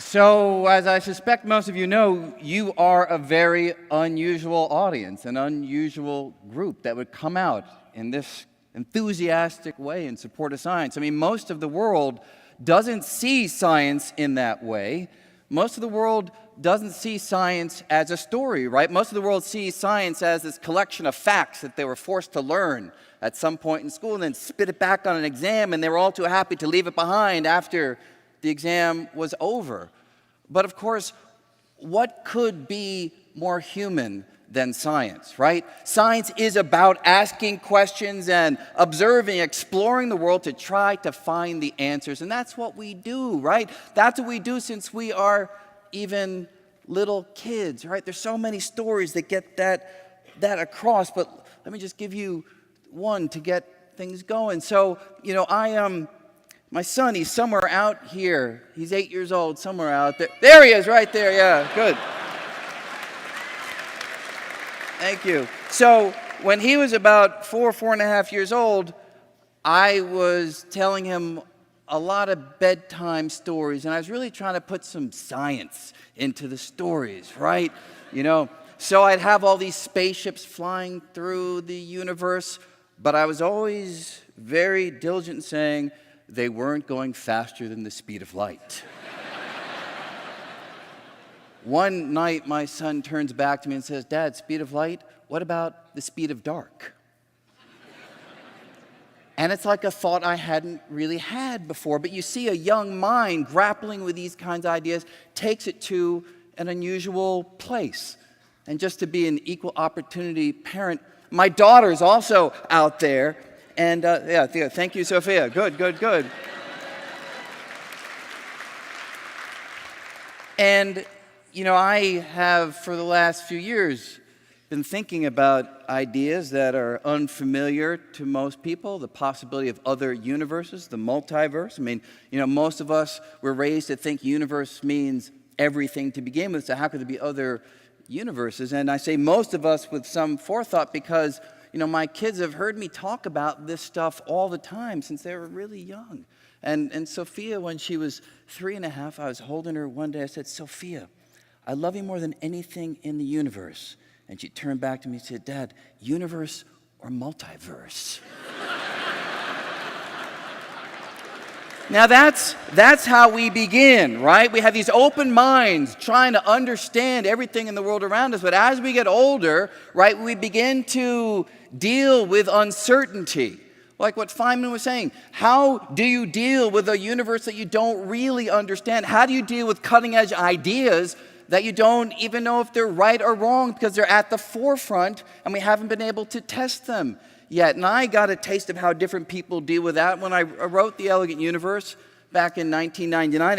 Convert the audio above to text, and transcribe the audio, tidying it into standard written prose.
So, as I suspect most of you know, you are a very unusual audience, an unusual group that would come out in this enthusiastic way in support of science. I mean, most of the world doesn't see science in that way. Most of the world doesn't see science as a story, right? Most of the world sees science as this collection of facts that they were forced to learn at some point in school and then spit it back on an exam, and they were all too happy to leave it behind after the exam was over. But of course, what could be more human than science, right? Science is about asking questions and observing, exploring the world to try to find the answers. And that's what we do, right? That's what we do since we are even little kids, right? There's so many stories that get that across, but let me just give you one to get things going. So, my son, he's somewhere out here. He's 8 years old, somewhere out there. There he is, right there, yeah, good. Thank you. So when he was about 4.5 years old, I was telling him a lot of bedtime stories, and I was really trying to put some science into the stories, right? So I'd have all these spaceships flying through the universe, but I was always very diligent in saying they weren't going faster than the speed of light. One night, my son turns back to me and says, "Dad, speed of light? What about the speed of dark?" And it's like a thought I hadn't really had before. But you see, a young mind grappling with these kinds of ideas takes it to an unusual place. And just to be an equal opportunity parent, my daughter's also out there. And thank you, Sophia. Good. And, I have, for the last few years, been thinking about ideas that are unfamiliar to most people, the possibility of other universes, the multiverse. I mean, most of us were raised to think universe means everything to begin with, so how could there be other universes? And I say most of us with some forethought because my kids have heard me talk about this stuff all the time since they were really young. And Sophia, when she was 3.5, I was holding her one day. I said, "Sophia, I love you more than anything in the universe." And she turned back to me and said, "Dad, universe or multiverse?" Now that's how we begin, right? We have these open minds trying to understand everything in the world around us. But as we get older, right, we begin to deal with uncertainty. Like what Feynman was saying, how do you deal with a universe that you don't really understand? How do you deal with cutting-edge ideas that you don't even know if they're right or wrong because they're at the forefront and we haven't been able to test them yet? And I got a taste of how different people deal with that when I wrote The Elegant Universe back in 1999.